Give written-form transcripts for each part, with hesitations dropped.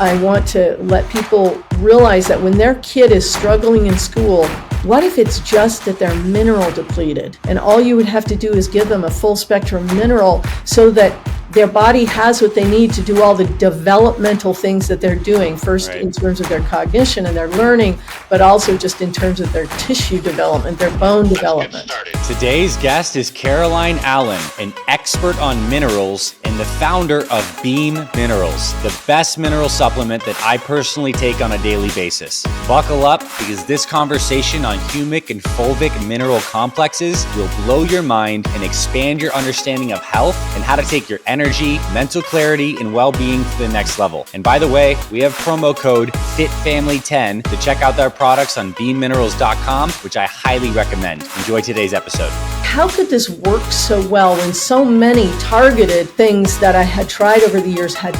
I want to let people realize that when their kid is struggling in school, what if it's just that they're mineral depleted? And all you would have to do is give them a full spectrum mineral so that their body has what they need to do all the developmental things that they're doing, first in terms of their cognition and their learning, but also just in terms of their tissue development, their bone development. Today's guest is Caroline Alan, an expert on minerals and the founder of Beam Minerals, the best mineral supplement that I personally take on a daily basis. Buckle up, because this conversation on Humic and Fulvic mineral complexes will blow your mind and expand your understanding of health and how to take your energy, mental clarity, and well-being to the next level. And by the way, we have promo code FITFAMILY10 to check out their products on beamminerals.com, which I highly recommend. Enjoy today's episode. How could this work so well when so many targeted things that I had tried over the years had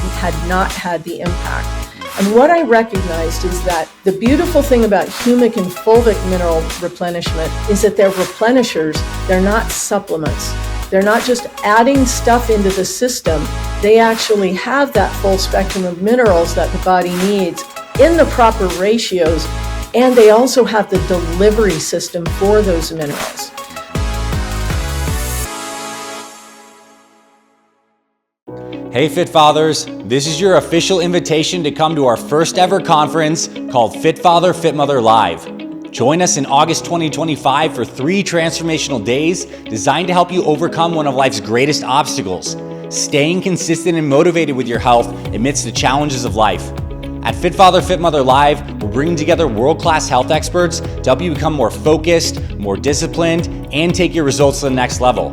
not had the impact? And what I recognized is that the beautiful thing about Humic and Fulvic mineral replenishment is that they're replenishers. They're not supplements. They're not just adding stuff into the system. They actually have that full spectrum of minerals that the body needs in the proper ratios, and they also have the delivery system for those minerals. Hey Fit Fathers, this is your official invitation to come to our first ever conference called Fit Father, Fit Mother Live. Join us in August 2025 for 3 transformational days designed to help you overcome one of life's greatest obstacles, staying consistent and motivated with your health amidst the challenges of life. At Fit Father, Fit Mother Live, we're bringing together world-class health experts to help you become more focused, more disciplined, and take your results to the next level.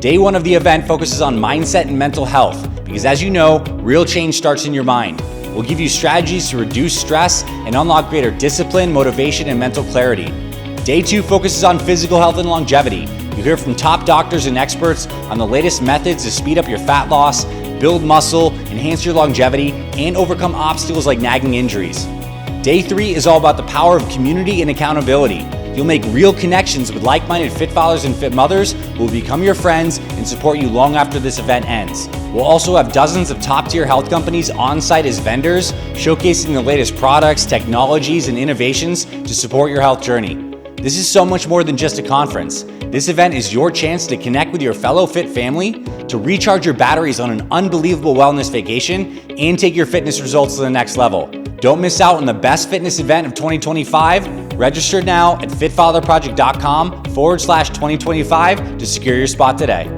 Day 1 of the event focuses on mindset and mental health, because as you know, real change starts in your mind. We'll give you strategies to reduce stress and unlock greater discipline, motivation, and mental clarity. Day 2 focuses on physical health and longevity. You'll hear from top doctors and experts on the latest methods to speed up your fat loss, build muscle, enhance your longevity, and overcome obstacles like nagging injuries. Day 3 is all about the power of community and accountability. You'll make real connections with like-minded fit fathers and fit mothers who will become your friends and support you long after this event ends. We'll also have dozens of top-tier health companies on-site as vendors, showcasing the latest products, technologies, and innovations to support your health journey. This is so much more than just a conference. This event is your chance to connect with your fellow fit family, to recharge your batteries on an unbelievable wellness vacation, and take your fitness results to the next level. Don't miss out on the best fitness event of 2025. Register now at fitfatherproject.com/2025 to secure your spot today.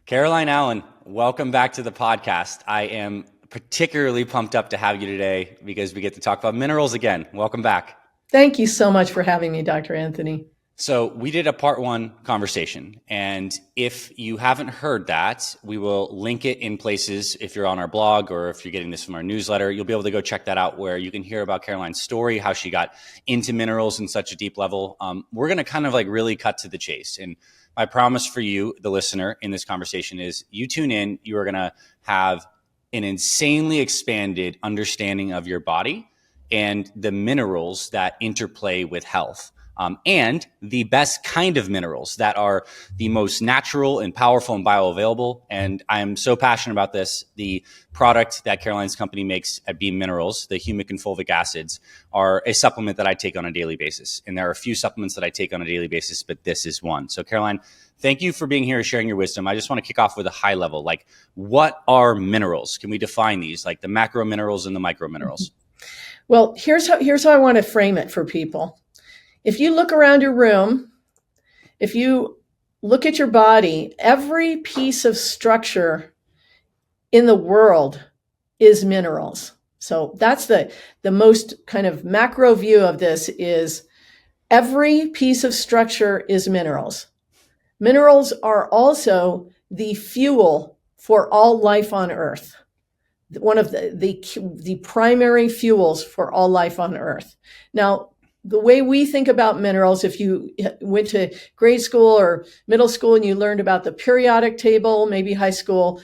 Caroline Alan, welcome back to the podcast. I am particularly pumped up to have you today because we get to talk about minerals again. Welcome back. Thank you so much for having me, Dr. Anthony. So we did a part 1 conversation, and if you haven't heard that, we will link it in places. If you're on our blog or if you're getting this from our newsletter, you'll be able to go check that out, where you can hear about Caroline's story, how she got into minerals in such a deep level. We're going to kind of like really cut to the chase. And my promise for you, the listener, in this conversation is you tune in, you are going to have an insanely expanded understanding of your body and the minerals that interplay with health. And the best kind of minerals that are the most natural and powerful and bioavailable. And I'm so passionate about this. The product that Caroline's company makes at Beam Minerals, the humic and fulvic acids, are a supplement that I take on a daily basis. And there are a few supplements that I take on a daily basis, but this is one. So Caroline, thank you for being here and sharing your wisdom. I just want to kick off with a high level. Like, what are minerals? Can we define these, like the macro minerals and the micro minerals? Well, here's how I want to frame it for people. If you look around your room, if you look at your body, every piece of structure in the world is minerals. So that's the most kind of macro view of this is every piece of structure is minerals. Minerals are also the fuel for all life on Earth. One of the primary fuels for all life on Earth. Now, the way we think about minerals, if you went to grade school or middle school and you learned about the periodic table, maybe high school,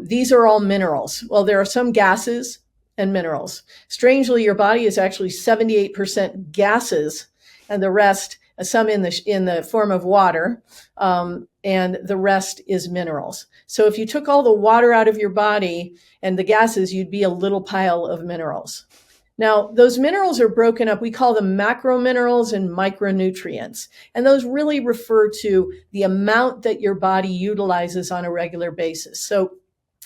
these are all minerals. Well, there are some gases and minerals. Strangely, your body is actually 78% gases and the rest, some in the form of water, and the rest is minerals. So if you took all the water out of your body and the gases, you'd be a little pile of minerals. Now, those minerals are broken up. We call them macro minerals and micronutrients. And those really refer to the amount that your body utilizes on a regular basis. So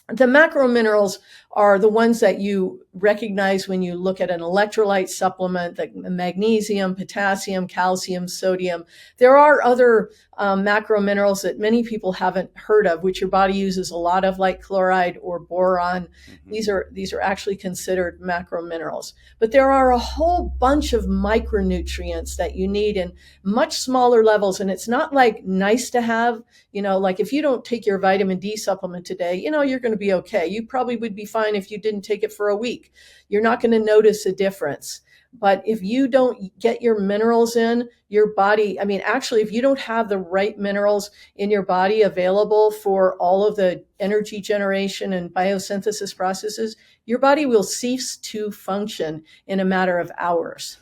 the macro minerals are the ones that you recognize when you look at an electrolyte supplement, like magnesium, potassium, calcium, sodium. There are other macro minerals that many people haven't heard of, which your body uses a lot of, like chloride or boron. Mm-hmm. These are actually considered macro minerals. But there are a whole bunch of micronutrients that you need in much smaller levels. And it's not like nice to have, like if you don't take your vitamin D supplement today, you're going to be okay. You probably would be fine if you didn't take it for a week. You're not going to notice a difference. But if you don't get your minerals in your body, actually, if you don't have the right minerals in your body available for all of the energy generation and biosynthesis processes, your body will cease to function in a matter of hours.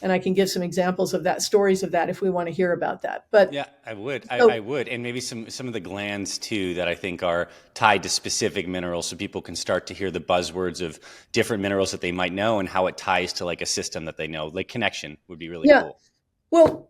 And I can give some examples of that, stories of that, if we want to hear about that. But yeah, I would. I would. And maybe some of the glands too, that I think are tied to specific minerals, so people can start to hear the buzzwords of different minerals that they might know and how it ties to like a system that they know. Like connection would be really cool. Well,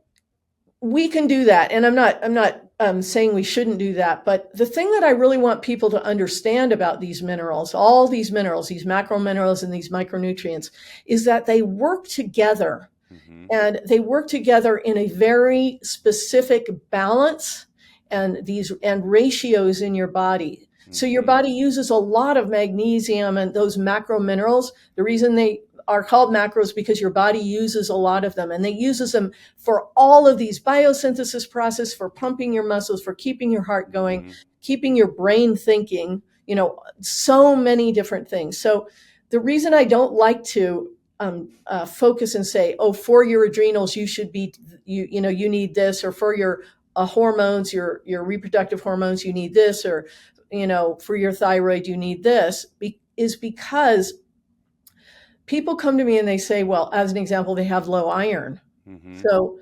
we can do that. And I'm not saying we shouldn't do that. But the thing that I really want people to understand about these minerals, all these minerals, these macro minerals and these micronutrients, is that they work together. Mm-hmm. And they work together in a very specific balance and ratios in your body. Mm-hmm. So your body uses a lot of magnesium and those macro minerals. The reason they are called macros because your body uses a lot of them, and they uses them for all of these biosynthesis process, for pumping your muscles, for keeping your heart going, mm-hmm. keeping your brain thinking, so many different things. So the reason I don't like to focus and say, for your adrenals, you should be, you need this, or for your hormones, your reproductive hormones, you need this, or, for your thyroid, you need this, is because people come to me and they say, well, as an example, they have low iron. Mm-hmm. So,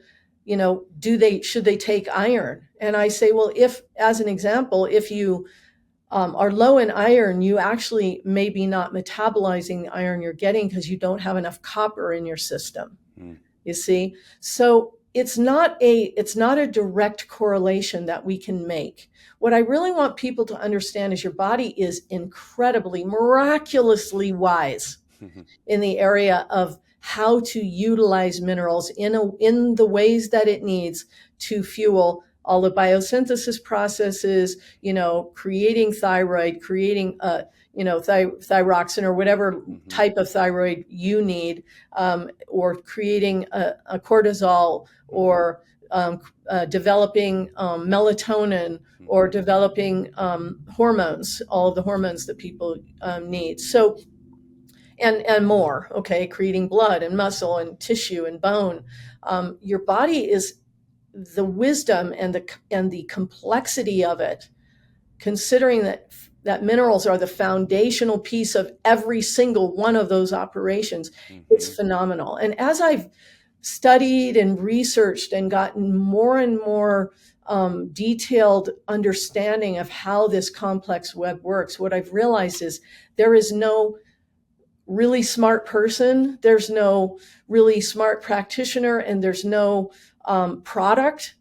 should they take iron? And I say, well, as an example, if you are low in iron, you actually maybe not metabolizing the iron you're getting because you don't have enough copper in your system. You see? So it's not a direct correlation that we can make. What I really want people to understand is your body is incredibly, miraculously wise in the area of how to utilize minerals in the ways that it needs to fuel all the biosynthesis processes, creating thyroid, creating, thyroxine or whatever mm-hmm. type of thyroid you need, or creating a cortisol, or developing melatonin, mm-hmm. or developing hormones, all of the hormones that people need. So, and more, okay, creating blood and muscle and tissue and bone. Your body is the wisdom and the complexity of it, considering that minerals are the foundational piece of every single one of those operations, mm-hmm. it's phenomenal. And as I've studied and researched and gotten more and more detailed understanding of how this complex web works, what I've realized is there is no really smart person, there's no really smart practitioner, and there's no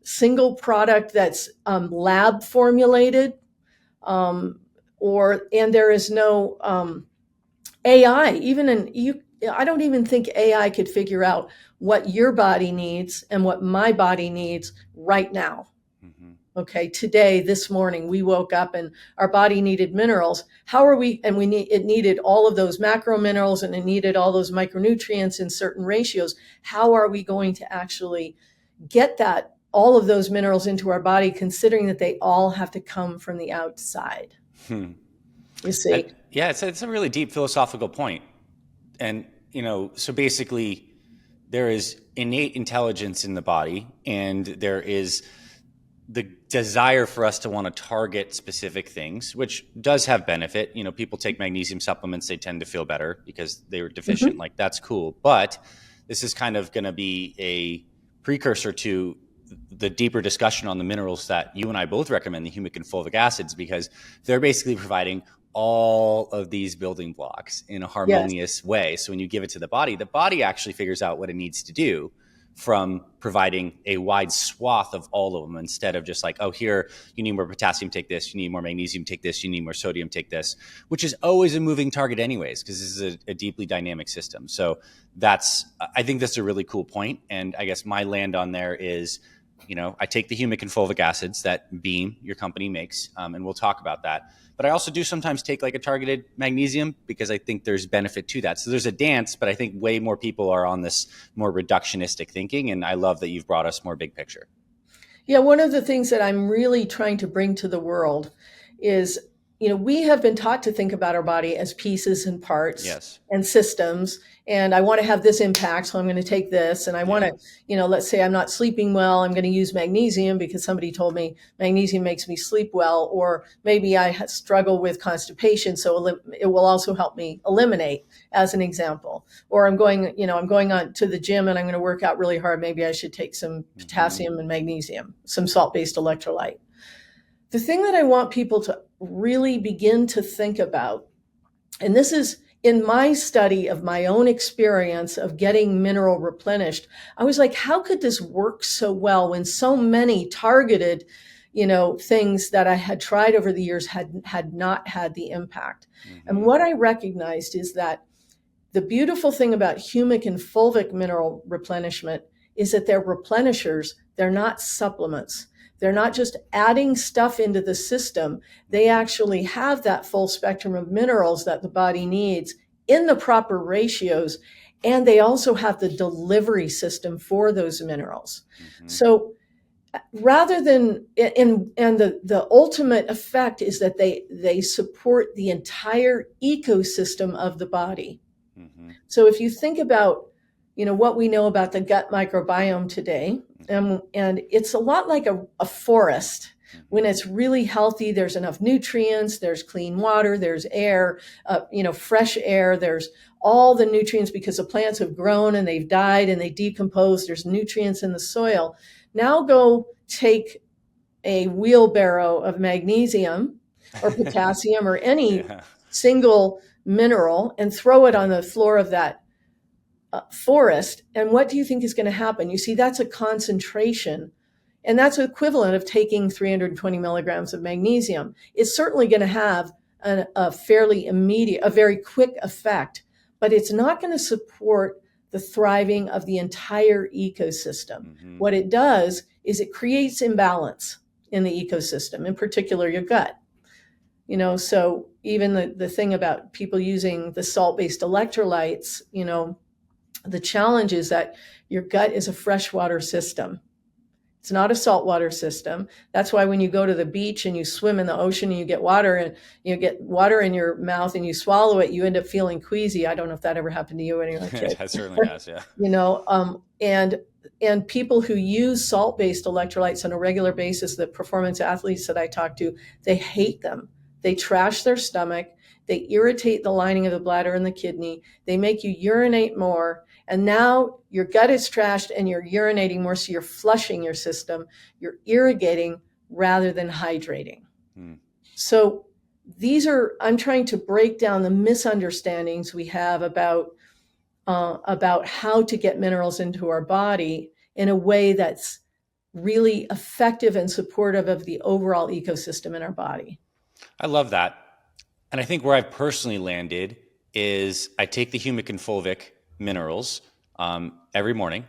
single product that's lab formulated, and there is no AI. I don't even think AI could figure out what your body needs and what my body needs right now. Mm-hmm. Okay, today, this morning, we woke up and our body needed minerals. It needed all of those macro minerals, and it needed all those micronutrients in certain ratios. How are we going to actually get all of those minerals into our body, considering that they all have to come from the outside? You see? It's a really deep philosophical point. And, so basically there is innate intelligence in the body, and there is the desire for us to want to target specific things, which does have benefit. People take magnesium supplements, they tend to feel better because they were deficient. Mm-hmm. Like, that's cool. But this is kind of going to be a precursor to the deeper discussion on the minerals that you and I both recommend, the humic and fulvic acids, because they're basically providing all of these building blocks in a harmonious way. So when you give it to the body actually figures out what it needs to do, from providing a wide swath of all of them, instead of just like, oh, here, you need more potassium, take this, you need more magnesium, take this, you need more sodium, take this, which is always a moving target anyways, because this is a deeply dynamic system. So I think that's a really cool point. And I guess my land on there is, I take the humic and fulvic acids that Beam, your company, makes, and we'll talk about that. But I also do sometimes take like a targeted magnesium, because I think there's benefit to that. So there's a dance, but I think way more people are on this more reductionistic thinking. And I love that you've brought us more big picture. Yeah, one of the things that I'm really trying to bring to the world is, we have been taught to think about our body as pieces and parts, yes, and systems. And I want to have this impact, so I'm going to take this. And I want to, let's say I'm not sleeping well, I'm going to use magnesium because somebody told me magnesium makes me sleep well. Or maybe I struggle with constipation, so it will also help me eliminate, as an example. Or I'm going on to the gym and I'm going to work out really hard. Maybe I should take some potassium and magnesium, some salt-based electrolyte. The thing that I want people to really begin to think about, and this is in my study of my own experience of getting mineral replenished, I was like, how could this work so well when so many targeted, things that I had tried over the years had not had the impact? Mm-hmm. And what I recognized is that the beautiful thing about humic and fulvic mineral replenishment is that they're replenishers. They're not supplements. They're not just adding stuff into the system. They actually have that full spectrum of minerals that the body needs in the proper ratios. And they also have the delivery system for those minerals. Mm-hmm. So rather than, and the ultimate effect is that they support the entire ecosystem of the body. Mm-hmm. So if you think about, what we know about the gut microbiome today, and it's a lot like a forest. When it's really healthy, there's enough nutrients, there's clean water, there's air, fresh air, there's all the nutrients because the plants have grown and they've died and they decompose. There's nutrients in the soil. Now go take a wheelbarrow of magnesium or potassium or any single mineral and throw it on the floor of that forest. And what do you think is going to happen? You see, that's a concentration. And that's equivalent of taking 320 milligrams of magnesium. It's certainly going to have a fairly immediate, a very quick effect, but it's not going to support the thriving of the entire ecosystem. Mm-hmm. What it does is it creates imbalance in the ecosystem, in particular your gut. So even the thing about people using the salt-based electrolytes, the challenge is that your gut is a freshwater system. It's not a saltwater system. That's why when you go to the beach and you swim in the ocean and you get water in your mouth and you swallow it, you end up feeling queasy. I don't know if that ever happened to you when you were a kid. That certainly has, yeah. And people who use salt-based electrolytes on a regular basis, the performance athletes that I talk to, they hate them. They trash their stomach. They irritate the lining of the bladder and the kidney. They make you urinate more. And now your gut is trashed and you're urinating more. So you're flushing your system. You're irrigating rather than hydrating. So I'm trying to break down the misunderstandings we have about how to get minerals into our body in a way that's really effective and supportive of the overall ecosystem in our body. I love that. And I think where I've personally landed is I take the humic and fulvic minerals every morning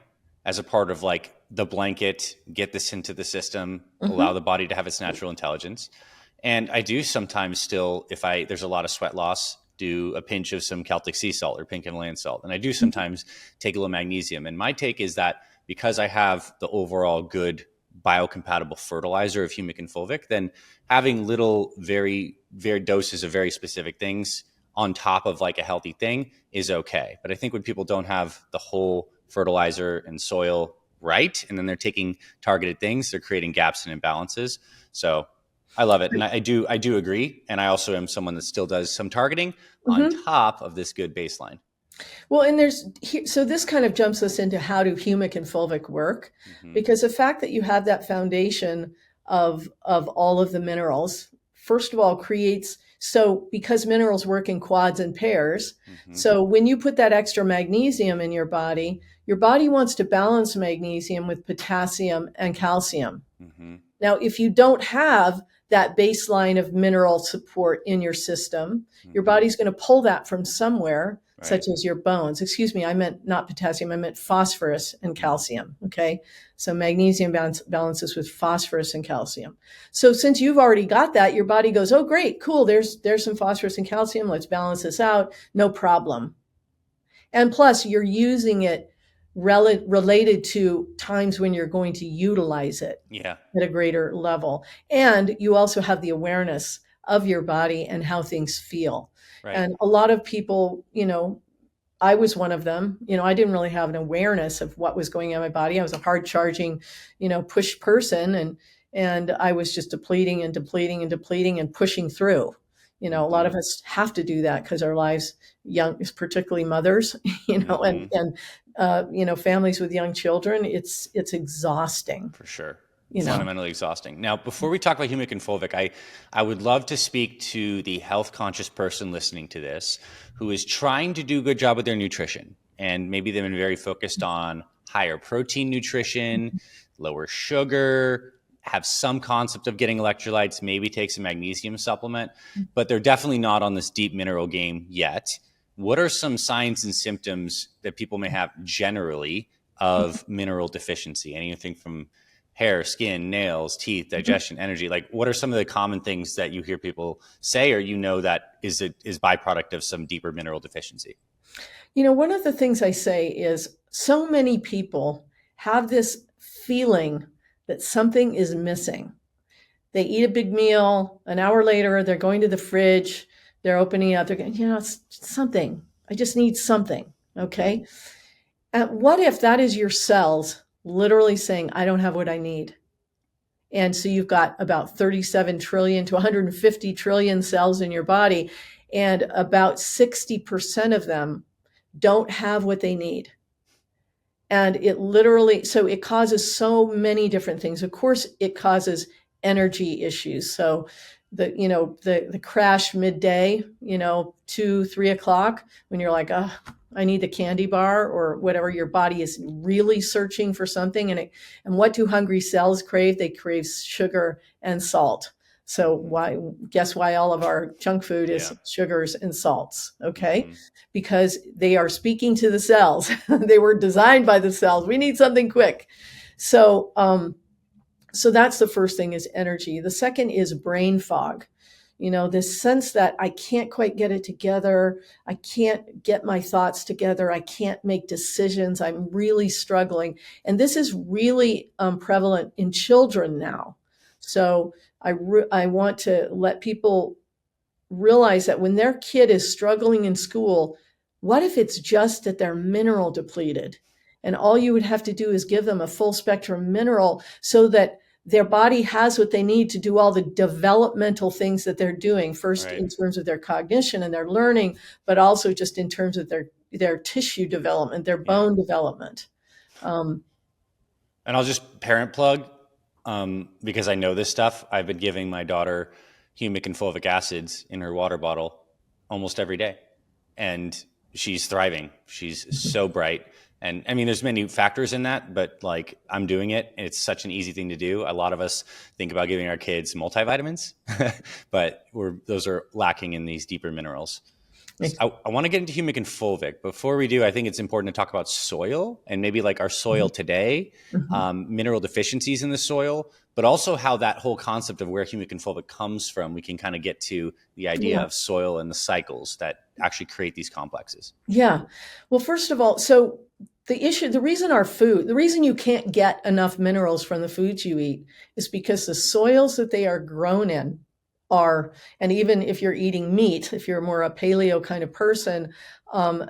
as a part of like the blanket, get this into the system, allow the body to have its natural intelligence. And I do sometimes still, if there's a lot of sweat loss, do a pinch of some Celtic sea salt or pink Himalayan salt. And I do sometimes take a little magnesium. And my take is that because I have the overall good biocompatible fertilizer of humic and fulvic, then having little, very, very doses of very specific things on top of like a healthy thing is okay. But I think when people don't have the whole fertilizer and soil right, and then they're taking targeted things, they're creating gaps and imbalances. So I love it. And I do agree. And I also am someone that still does some targeting on top of this good baseline. Well, and so this kind of jumps us into how do humic and fulvic work, Mm-hmm. because the fact that you have that foundation of all of the minerals, first of all, creates, so because minerals work in quads and pairs, Mm-hmm. so when you put that extra magnesium in your body wants to balance magnesium with potassium and calcium. Mm-hmm. Now, if you don't have that baseline of mineral support in your system, your Mm-hmm. body's going to pull that from somewhere, Right. such as your bones. Excuse me, I meant not potassium, I meant phosphorus and calcium. Okay. So magnesium balances with phosphorus and calcium. So since you've already got that, your body goes, oh, great, cool. There's some phosphorus and calcium. Let's balance this out. No problem. And plus, you're using it related to times when you're going to utilize it Yeah. at a greater level. And you also have the awareness of your body and how things feel. Right. And a lot of people, I was one of them. I didn't really have an awareness of what was going on in my body. I was a hard charging, push person, and I was just depleting and depleting and depleting and pushing through. A lot of us have to do that because our lives, young, particularly mothers, Mm-hmm. and families with young children, it's exhausting. For sure. You know. Fundamentally exhausting. Now, before we talk about humic and fulvic, I would love to speak to the health conscious person listening to this who is trying to do a good job with their nutrition. And maybe they've been very focused on higher protein nutrition, lower sugar, have some concept of getting electrolytes, maybe take some magnesium supplement, but they're definitely not on this deep mineral game yet. What are some signs and symptoms that people may have generally of mineral deficiency? Anything from hair, skin, nails, teeth, digestion, energy? Like, what are some of the common things that you hear people say, or that is byproduct of some deeper mineral deficiency? One of the things I say is so many people have this feeling that something is missing. They eat a big meal, an hour later, they're going to the fridge, they're opening it up, they're going, it's something. I just need something. Okay. And what if that is your cells literally saying, I don't have what I need? And so you've got about 37 trillion to 150 trillion cells in your body, and about 60% of them don't have what they need. And so it causes so many different things. Of course, it causes energy issues. So the crash midday, 2-3 o'clock, when you're like, oh, I need the candy bar or whatever, your body is really searching for something. And what do hungry cells crave? They crave sugar and salt. So guess why all of our junk food is sugars and salts? Okay. Mm-hmm. Because they are speaking to the cells. They were designed by the cells. We need something quick. So that's the first thing, is energy. The second is brain fog. This sense that I can't quite get it together. I can't get my thoughts together. I can't make decisions. I'm really struggling. And this is really prevalent in children now. So I want to let people realize that when their kid is struggling in school, what if it's just that they're mineral depleted? And all you would have to do is give them a full spectrum mineral so that their body has what they need to do all the developmental things that they're doing, first in terms of their cognition and their learning, but also just in terms of their tissue development, their bone development. And I'll just parent plug, because I know this stuff. I've been giving my daughter humic and fulvic acids in her water bottle almost every day, and she's thriving. She's so bright. And I mean, there's many factors in that, but like, I'm doing it. It's such an easy thing to do. A lot of us think about giving our kids multivitamins, but those are lacking in these deeper minerals. So I want to get into humic and fulvic. Before we do, I think it's important to talk about soil and maybe like our soil today, mineral deficiencies in the soil, but also how that whole concept of where humic and fulvic comes from. We can kind of get to the idea of soil and the cycles that actually create these complexes. Yeah. Well, first of all, so the reason you can't get enough minerals from the foods you eat is because the soils that they are grown in and even if you're eating meat, if you're more a paleo kind of person,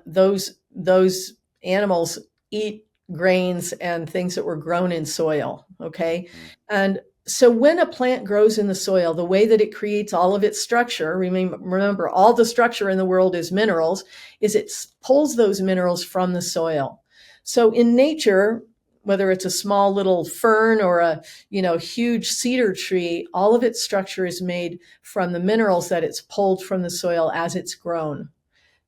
those animals eat grains and things that were grown in soil. Okay. And So when a plant grows in the soil, the way that it creates all of its structure, remember all the structure in the world is minerals, is it pulls those minerals from the soil. So in nature, whether it's a small little fern or a huge cedar tree, all of its structure is made from the minerals that it's pulled from the soil as it's grown.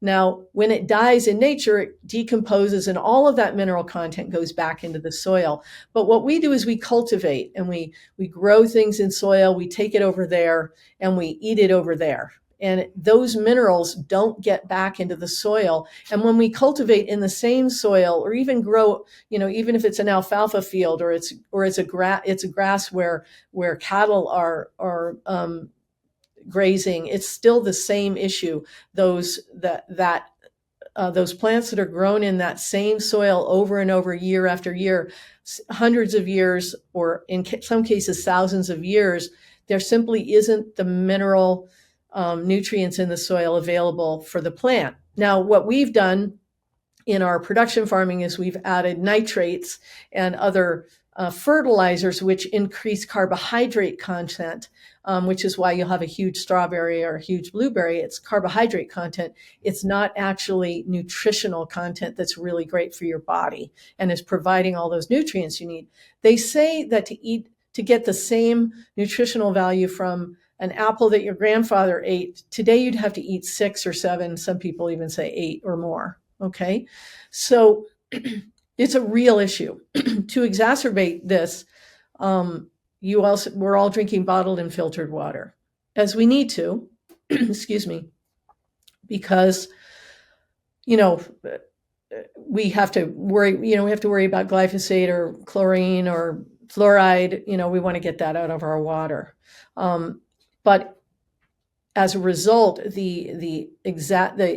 Now, when it dies in nature, it decomposes and all of that mineral content goes back into the soil. But what we do is we cultivate and we grow things in soil, we take it over there and we eat it over there. And those minerals don't get back into the soil. And when we cultivate in the same soil or even grow, even if it's an alfalfa field or it's a grass where cattle are grazing, it's still the same issue. Those plants that are grown in that same soil over and over, year after year, hundreds of years, or in some cases thousands of years, there simply isn't the mineral nutrients in the soil available for the plant. Now, what we've done in our production farming is we've added nitrates and other fertilizers, which increase carbohydrate content, which is why you'll have a huge strawberry or a huge blueberry. It's carbohydrate content. It's not actually nutritional content that's really great for your body and is providing all those nutrients you need. They say that to get the same nutritional value from an apple that your grandfather ate, today you'd have to eat 6 or 7, some people even say 8 or more. Okay, so it's a real issue. To exacerbate this, we're all drinking bottled and filtered water, as we need to, excuse me, because we have to worry. We have to worry about glyphosate or chlorine or fluoride. We want to get that out of our water, but as a result, the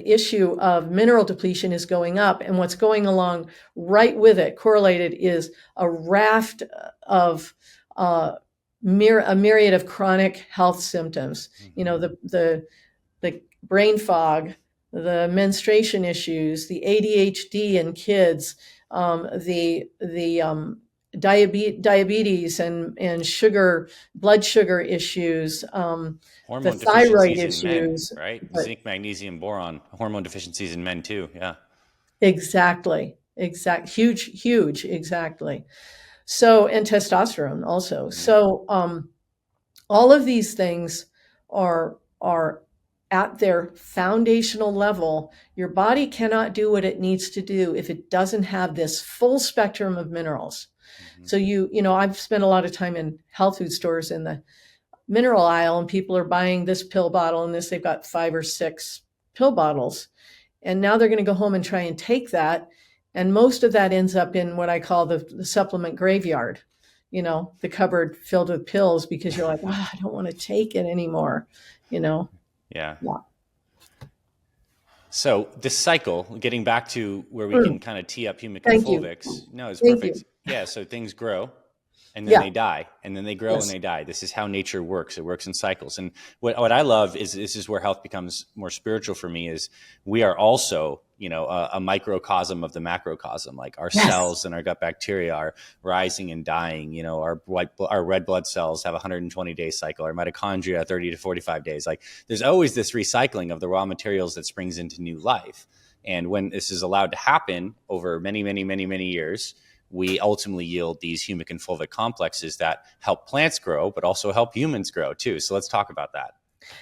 issue of mineral depletion is going up, and what's going along right with it, correlated, is a raft of a myriad of chronic health symptoms. The brain fog, the menstruation issues, the ADHD in kids, the diabetes and blood sugar issues, hormone the thyroid deficiencies in issues, men, right? Zinc, magnesium, boron, hormone deficiencies in men too. Yeah. Exactly. Huge. Exactly. So, and testosterone also. So, all of these things are at their foundational level. Your body cannot do what it needs to do if it doesn't have this full spectrum of minerals. So I've spent a lot of time in health food stores in the mineral aisle, and people are buying this pill bottle and this, they've got 5 or 6 pill bottles. And now they're going to go home and try and take that. And most of that ends up in what I call the supplement graveyard, the cupboard filled with pills, because you're like, I don't want to take it anymore, Yeah. So this cycle, getting back to where we can kind of tee up Humic and Fulvic. No, it's perfect. Yeah. So things grow and then they die, and then they grow and they die. This is how nature works. It works in cycles. And what I love is, this is where health becomes more spiritual for me, is we are also, a microcosm of the macrocosm. Like our cells and our gut bacteria are rising and dying. Our red blood cells have a 120-day cycle. Our mitochondria, 30 to 45 days. Like there's always this recycling of the raw materials that springs into new life. And when this is allowed to happen over many, many, many, many years, we ultimately yield these humic and fulvic complexes that help plants grow, but also help humans grow too. So let's talk about that.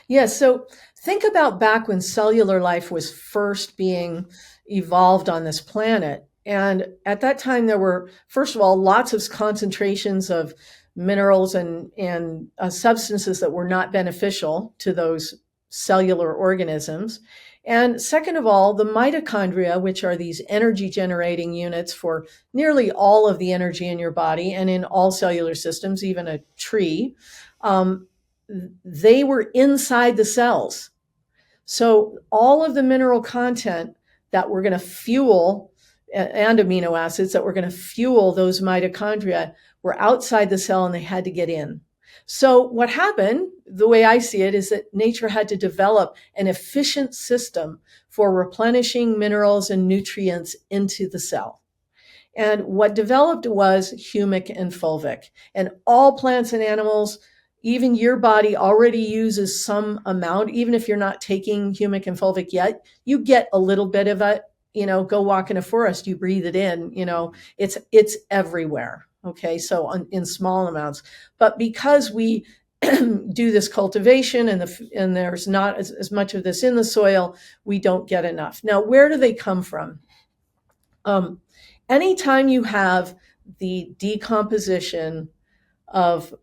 Yeah. So think about back when cellular life was first being evolved on this planet. And at that time, there were, first of all, lots of concentrations of minerals and substances that were not beneficial to those cellular organisms. And second of all, the mitochondria, which are these energy generating units for nearly all of the energy in your body and in all cellular systems, even a tree, they were inside the cells. So all of the mineral content that were going to fuel, and amino acids that were going to fuel those mitochondria, were outside the cell and they had to get in. So what happened, the way I see it, is that nature had to develop an efficient system for replenishing minerals and nutrients into the cell. And what developed was humic and fulvic. And all plants and animals, even your body already uses some amount, even if you're not taking humic and fulvic yet, you get a little bit of it. Go walk in a forest, you breathe it in, it's everywhere. Okay. So in small amounts, but because we do this cultivation and there's not as much of this in the soil, we don't get enough. Now, where do they come from? Anytime you have the decomposition of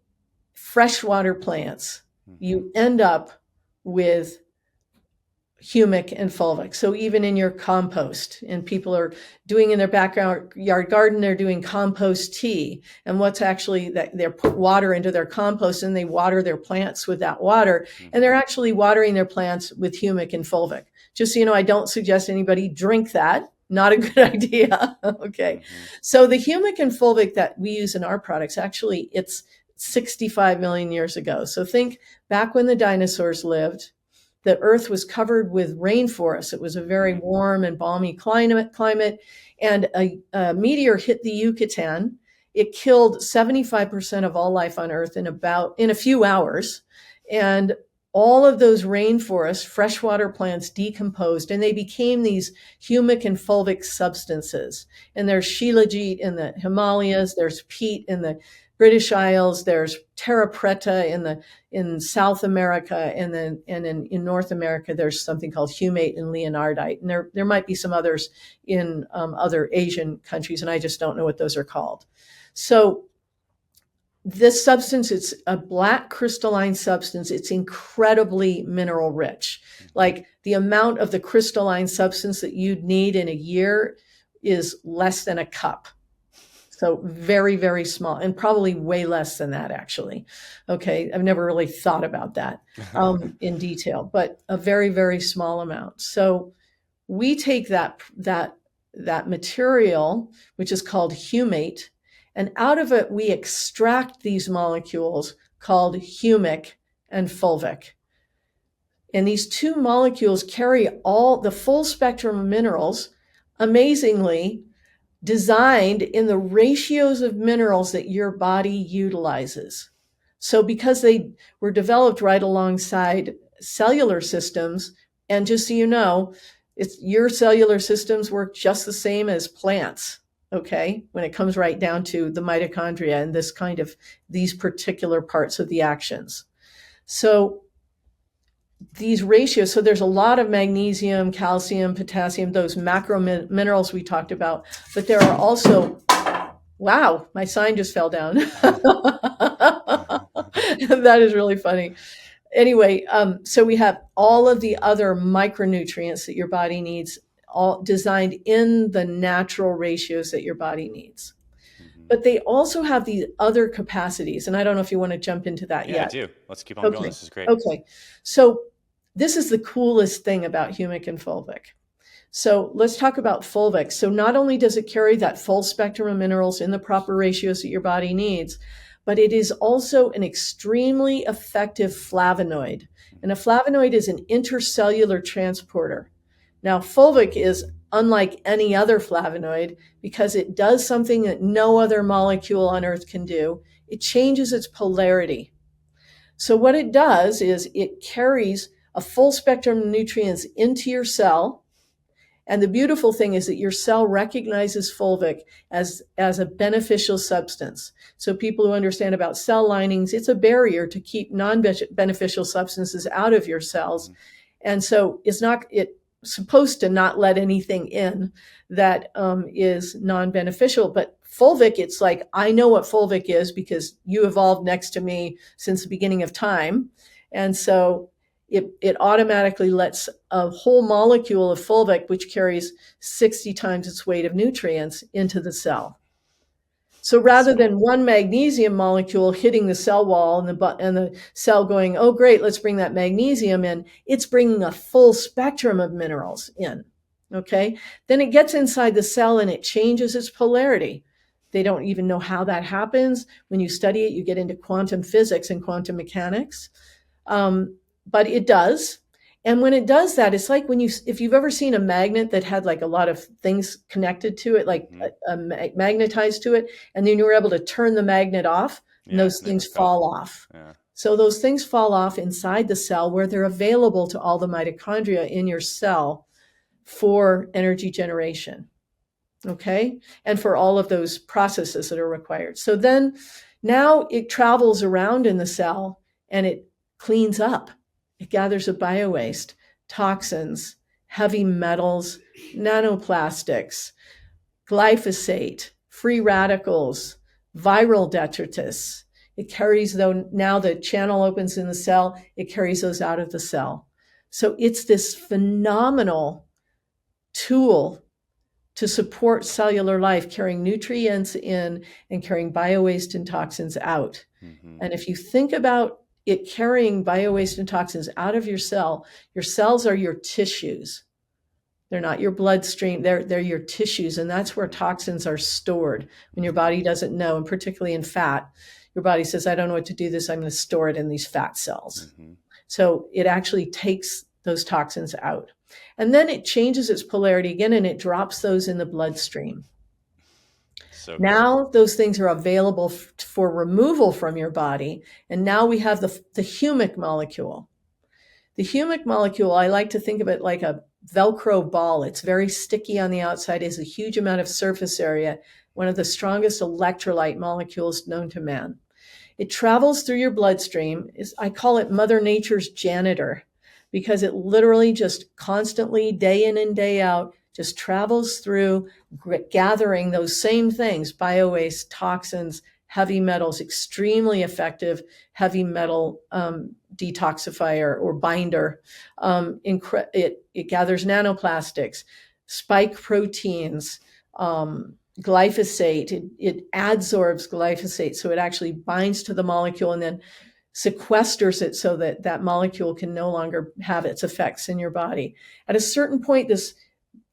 freshwater plants, you end up with humic and fulvic. So even in your compost, and people are doing in their backyard garden, they're doing compost tea. And what's actually that they're put water into their compost and they water their plants with that water. And they're actually watering their plants with humic and fulvic. Just so you know, I don't suggest anybody drink that. Not a good idea. Okay. So the humic and fulvic that we use in our products, actually, it's 65 million years ago. So think back when the dinosaurs lived, the earth was covered with rainforests. It was a very warm and balmy climate, and a meteor hit the Yucatan. It killed 75% of all life on earth in a few hours. And all of those rainforests, freshwater plants decomposed, and they became these humic and fulvic substances. And there's shilajit in the Himalayas, there's peat in the British Isles, there's terra preta in South America, and then in North America, there's something called humate and leonardite. And there might be some others in other Asian countries, and I just don't know what those are called. So this substance, it's a black crystalline substance. It's incredibly mineral rich. Like the amount of the crystalline substance that you'd need in a year is less than a cup. So very, very small, and probably way less than that, actually. Okay, I've never really thought about that in detail, but a very, very small amount. So we take that material, which is called humate, and out of it, we extract these molecules called humic and fulvic. And these two molecules carry all the full spectrum of minerals, amazingly designed in the ratios of minerals that your body utilizes. So because they were developed right alongside cellular systems, and just so you know, your cellular systems work just the same as plants. Okay, when it comes right down to the mitochondria and these particular parts of the actions. So these ratios, so there's a lot of magnesium, calcium, potassium, those macro minerals we talked about, but there are also, wow, my sign just fell down. That is really funny. Anyway, so we have all of the other micronutrients that your body needs, all designed in the natural ratios that your body needs. But they also have these other capacities. And I don't know if you want to jump into that yet. Yeah, I do. Let's keep on going. This is great. Okay. So this is the coolest thing about humic and fulvic. So let's talk about fulvic. So not only does it carry that full spectrum of minerals in the proper ratios that your body needs, but it is also an extremely effective flavonoid. And a flavonoid is an intercellular transporter. Now, fulvic is unlike any other flavonoid because it does something that no other molecule on Earth can do. It changes its polarity. So what it does is it carries a full spectrum of nutrients into your cell. And the beautiful thing is that your cell recognizes fulvic as a beneficial substance. So people who understand about cell linings, it's a barrier to keep non-beneficial substances out of your cells. And so it's supposed to not let anything in that is non-beneficial. But fulvic, it's like, I know what fulvic is because you evolved next to me since the beginning of time. And so it automatically lets a whole molecule of fulvic, which carries 60 times its weight of nutrients, into the cell. So rather than one magnesium molecule hitting the cell wall and the cell going, oh, great, let's bring that magnesium in, it's bringing a full spectrum of minerals in, okay? Then it gets inside the cell and it changes its polarity. They don't even know how that happens. When you study it, you get into quantum physics and quantum mechanics. But it does. And when it does that, it's like if you've ever seen a magnet that had like a lot of things connected to it, like magnetized to it, and then you were able to turn the magnet off, and those things fall off. Yeah. So those things fall off inside the cell where they're available to all the mitochondria in your cell for energy generation. Okay. And for all of those processes that are required. So then now it travels around in the cell and it cleans up. It gathers a biowaste, toxins, heavy metals, nanoplastics, glyphosate, free radicals, viral detritus. It carries, though, now the channel opens in the cell, it carries those out of the cell. So it's this phenomenal tool to support cellular life, carrying nutrients in and carrying biowaste and toxins out. Mm-hmm. And if you think about it carrying biowaste and toxins out of your cells are your tissues. They're not your bloodstream, they're your tissues. And that's where toxins are stored when your body doesn't know, and particularly in fat. Your body says, I don't know what to do this, I'm going to store it in these fat cells. Mm-hmm. So it actually takes those toxins out. And then it changes its polarity again and it drops those in the bloodstream. So now those things are available for removal from your body. And now we have the humic molecule. The humic molecule, I like to think of it like a Velcro ball. It's very sticky on the outside, has a huge amount of surface area, one of the strongest electrolyte molecules known to man. It travels through your bloodstream. I call it Mother Nature's janitor, because it literally just constantly, day in and day out, just travels through gathering those same things, biowaste, toxins, heavy metals, extremely effective heavy metal detoxifier or binder. It gathers nanoplastics, spike proteins, glyphosate. It adsorbs glyphosate, so it actually binds to the molecule and then sequesters it so that that molecule can no longer have its effects in your body. At a certain point, this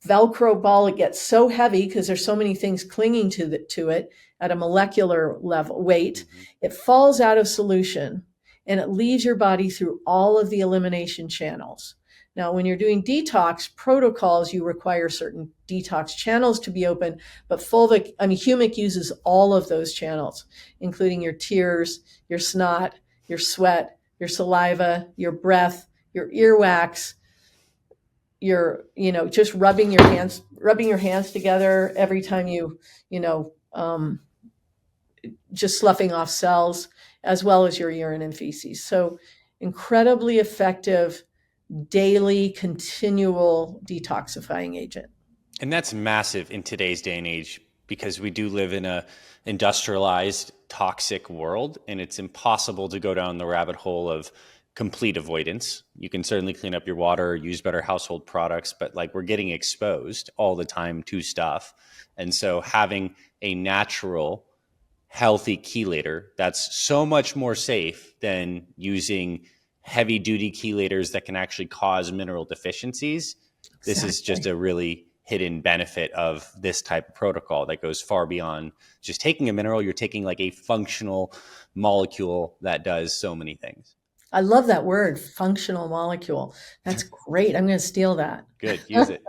Velcro ball, it gets so heavy because there's so many things clinging to it at a molecular level weight, it falls out of solution and it leaves your body through all of the elimination channels. Now, when you're doing detox protocols, you require certain detox channels to be open, but Humic uses all of those channels, including your tears, your snot, your sweat, your saliva, your breath, your earwax, just rubbing your hands together every time just sloughing off cells, as well as your urine and feces. So incredibly effective, daily, continual detoxifying agent. And that's massive in today's day and age, because we do live in a industrialized, toxic world, and it's impossible to go down the rabbit hole of complete avoidance. You can certainly clean up your water, use better household products, but like we're getting exposed all the time to stuff. And so having a natural, healthy chelator that's so much more safe than using heavy duty chelators that can actually cause mineral deficiencies. Exactly. This is just a really hidden benefit of this type of protocol that goes far beyond just taking a mineral. You're taking like a functional molecule that does so many things. I love that word, functional molecule. That's great. I'm going to steal that. Good. Use it.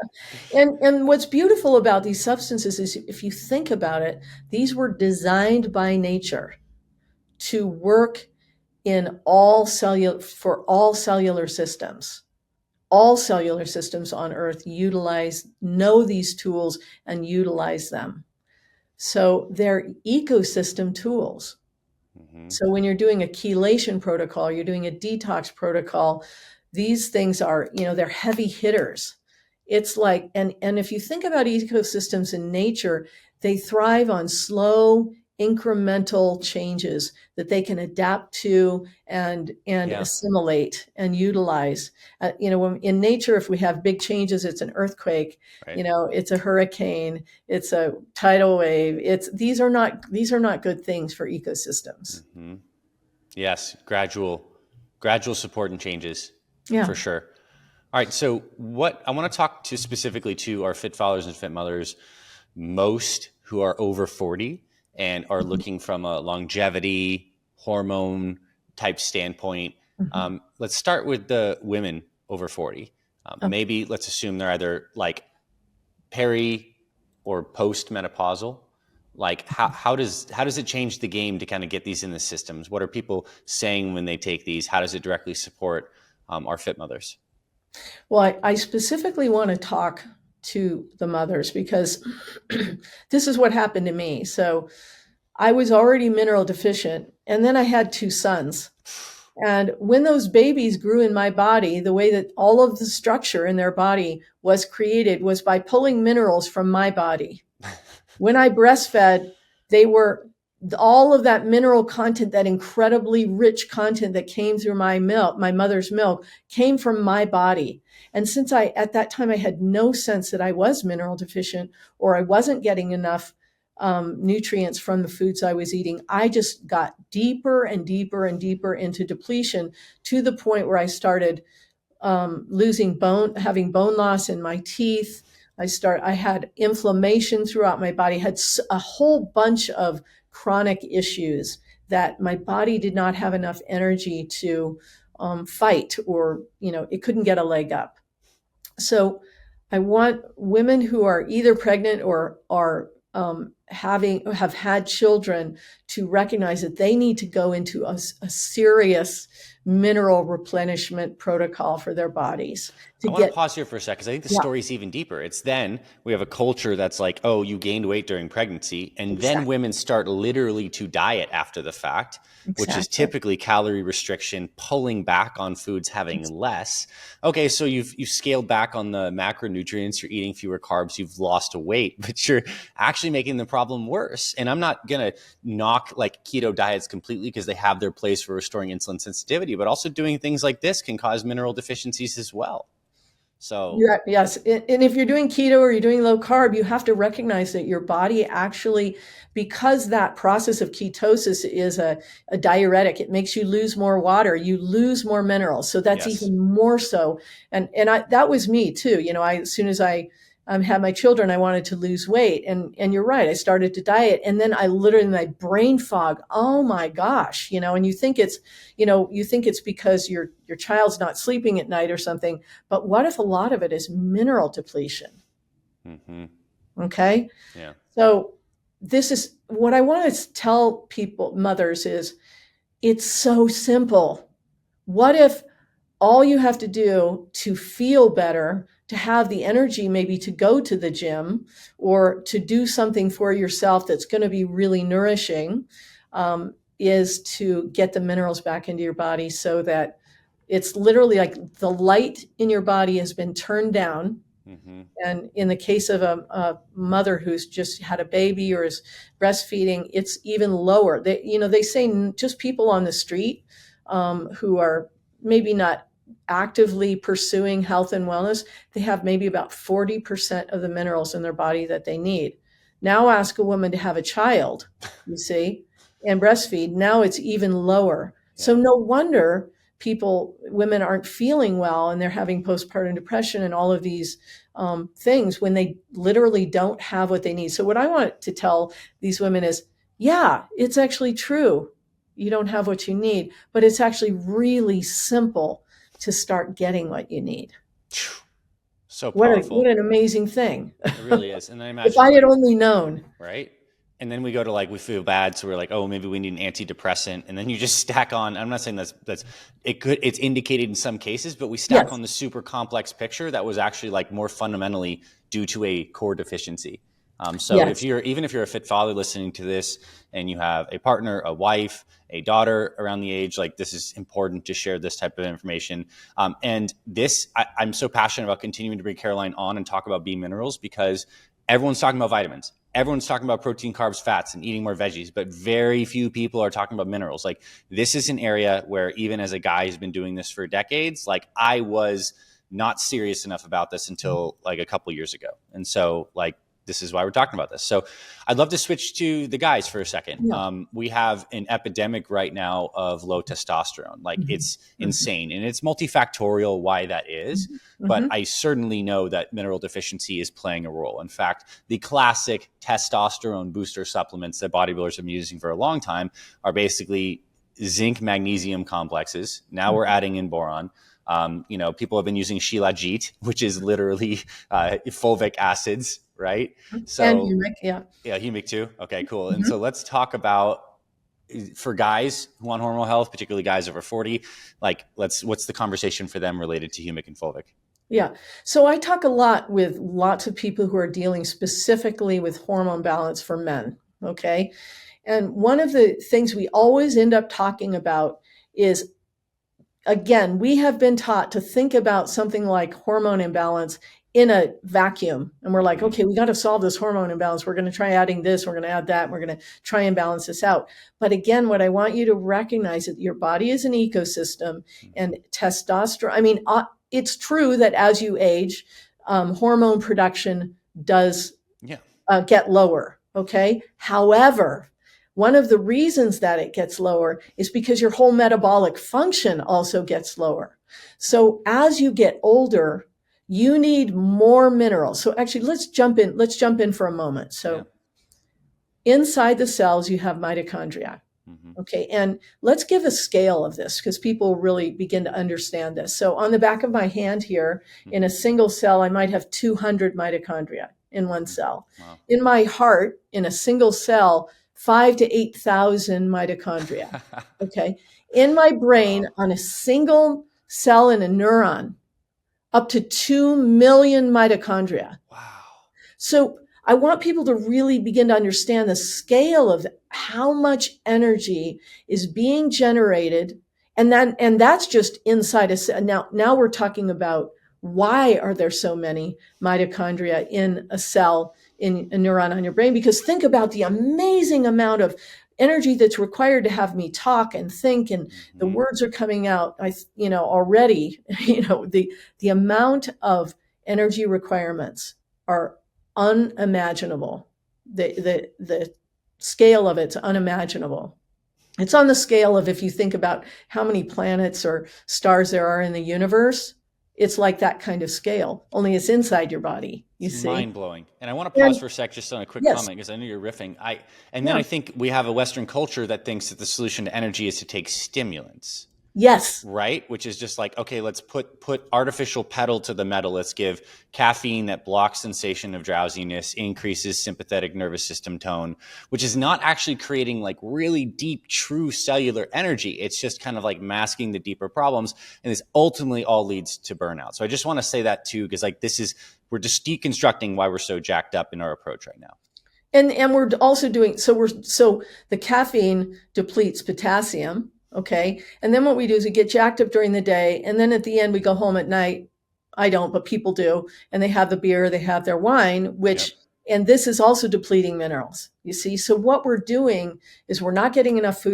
And what's beautiful about these substances is, if you think about it, these were designed by nature to work in for all cellular systems. All cellular systems on Earth know these tools and utilize them. So they're ecosystem tools. Mm-hmm. So when you're doing a chelation protocol, you're doing a detox protocol, these things are, they're heavy hitters. It's like, and if you think about ecosystems in nature, they thrive on slow, incremental changes that they can adapt to and assimilate and utilize. In nature, if we have big changes, it's an earthquake, right. It's a hurricane, it's a tidal wave. These are not good things for ecosystems. Mm-hmm. Yes, gradual support and changes, for sure. All right, so what I want to talk to specifically to our fit fathers and fit mothers, most who are over 40 and are looking from a longevity, hormone type standpoint. Mm-hmm. Let's start with the women over 40. Okay. Maybe let's assume they're either like peri or post-menopausal. Like how does it change the game to kind of get these in the systems? What are people saying when they take these? How does it directly support our fit mothers? Well, I specifically want to talk to the mothers because this is what happened to me. So I was already mineral deficient, and then I had 2 sons. And when those babies grew in my body, the way that all of the structure in their body was created was by pulling minerals from my body. When I breastfed, they were all of that mineral content, that incredibly rich content that came through my milk, my mother's milk, came from my body. And since at that time, I had no sense that I was mineral deficient or I wasn't getting enough nutrients from the foods I was eating, I just got deeper and deeper and deeper into depletion to the point where I started losing bone, having bone loss in my teeth. I had inflammation throughout my body, had a whole bunch of chronic issues that my body did not have enough energy to fight, or, it couldn't get a leg up. So I want women who are either pregnant or are have had children to recognize that they need to go into a serious mineral replenishment protocol for their bodies. I want to pause here for a second because I think the story is even deeper. It's then we have a culture that's like, oh, you gained weight during pregnancy. And then women start literally to diet after the fact, which is typically calorie restriction, pulling back on foods, having less. Okay, so you've scaled back on the macronutrients, you're eating fewer carbs, you've lost weight, but you're actually making the problem worse. And I'm not going to knock like keto diets completely because they have their place for restoring insulin sensitivity, but also doing things like this can cause mineral deficiencies as well. So yes. And if you're doing keto or you're doing low carb, you have to recognize that your body actually, because that process of ketosis is a diuretic, it makes you lose more water, you lose more minerals. So that's even more so. And that was me too. As soon as I had my children, I wanted to lose weight. And you're right, I started to diet. And then I literally, my brain fog, oh my gosh, and you think it's because your child's not sleeping at night or something. But what if a lot of it is mineral depletion? Mm-hmm. Okay. Yeah. So this is what I want to tell people, mothers, is it's so simple. What if all you have to do to feel better, to have the energy maybe to go to the gym or to do something for yourself that's going to be really nourishing, is to get the minerals back into your body, so that it's literally like the light in your body has been turned down. Mm-hmm. And in the case of a mother who's just had a baby or is breastfeeding, it's even lower. They say just people on the street who are maybe not actively pursuing health and wellness, they have maybe about 40% of the minerals in their body that they need. Now ask a woman to have a child, you see, and breastfeed. Now it's even lower. Yeah. So no wonder women aren't feeling well, and they're having postpartum depression and all of these things when they literally don't have what they need. So what I want to tell these women is, yeah, it's actually true. You don't have what you need, but it's actually really simple to start getting what you need. So powerful. What an amazing thing. It really is. And I imagine if I had only known. Right. And then we go to we feel bad. So we're like, oh, maybe we need an antidepressant. And then you just stack on, I'm not saying it's indicated in some cases, but we stack on the super complex picture that was actually more fundamentally due to a core deficiency. Even if you're a fit father listening to this and you have a partner, a wife, a daughter around the age, this is important to share this type of information. And this, I'm so passionate about continuing to bring Caroline on and talk about B minerals, because everyone's talking about vitamins. Everyone's talking about protein, carbs, fats, and eating more veggies, but very few people are talking about minerals. This is an area where, even as a guy who's been doing this for decades, I was not serious enough about this until a couple years ago. And so this is why we're talking about this. So I'd love to switch to the guys for a second. Yeah. We have an epidemic right now of low testosterone. It's insane, and it's multifactorial why that is. Mm-hmm. But I certainly know that mineral deficiency is playing a role. In fact, the classic testosterone booster supplements that bodybuilders have been using for a long time are basically zinc magnesium complexes. Now we're adding in boron. People have been using Shilajit, which is literally fulvic acids, right? And So Humic, yeah. yeah, Humic too. Okay, cool. And Mhm. so let's talk about, for guys who want hormonal health, particularly guys over 40, what's the conversation for them related to Humic and fulvic? Yeah. So I talk a lot with lots of people who are dealing specifically with hormone balance for men. Okay. And one of the things we always end up talking about is, again, we have been taught to think about something like hormone imbalance in a vacuum. And we're like, okay, we got to solve this hormone imbalance. We're going to try adding this, we're going to add that, we're going to try and balance this out. But again, what I want you to recognize is that your body is an ecosystem, and testosterone, it's true that as you age, hormone production does Yeah. get lower. Okay. However, one of the reasons that it gets lower is because your whole metabolic function also gets lower. So as you get older, you need more minerals. So actually, let's jump in for a moment. So inside the cells, you have mitochondria. Okay. And let's give a scale of this because people really begin to understand this. So on the back of my hand here, in a single cell, I might have 200 mitochondria in one cell. Wow. In my heart, in a single cell, 5 to 8,000 mitochondria. Okay. In my brain, on a single cell in a neuron, up to 2 million mitochondria. Wow. So I want people to really begin to understand the scale of how much energy is being generated. And that's just inside a cell. Now we're talking about, why are there so many mitochondria in a cell, in a neuron on your brain? Because think about the amazing amount of energy that's required to have me talk and think, and the words are coming out. Already, the amount of energy requirements are unimaginable. The scale of it's unimaginable. It's on the scale of, if you think about how many planets or stars there are in the universe, it's like that kind of scale, only it's inside your body. It's see? mind blowing. And I want to pause for a sec just on a quick Yes. comment, because I know you're riffing. I think we have a Western culture that thinks that the solution to energy is to take stimulants. Yes. Right? Which is just like, okay, let's put artificial pedal to the metal. Let's give caffeine that blocks sensation of drowsiness, increases sympathetic nervous system tone, which is not actually creating like really deep, true cellular energy. It's just kind of like masking the deeper problems. And this ultimately all leads to burnout. So I just want to say that too, because we're just deconstructing why we're so jacked up in our approach right now. And we're also doing, so the caffeine depletes potassium. Okay. And then what we do is we get jacked up during the day. And then at the end, we go home at night. I don't, but people do. And they have the beer, they have their wine, and this is also depleting minerals, you see? So what we're doing is we're not getting enough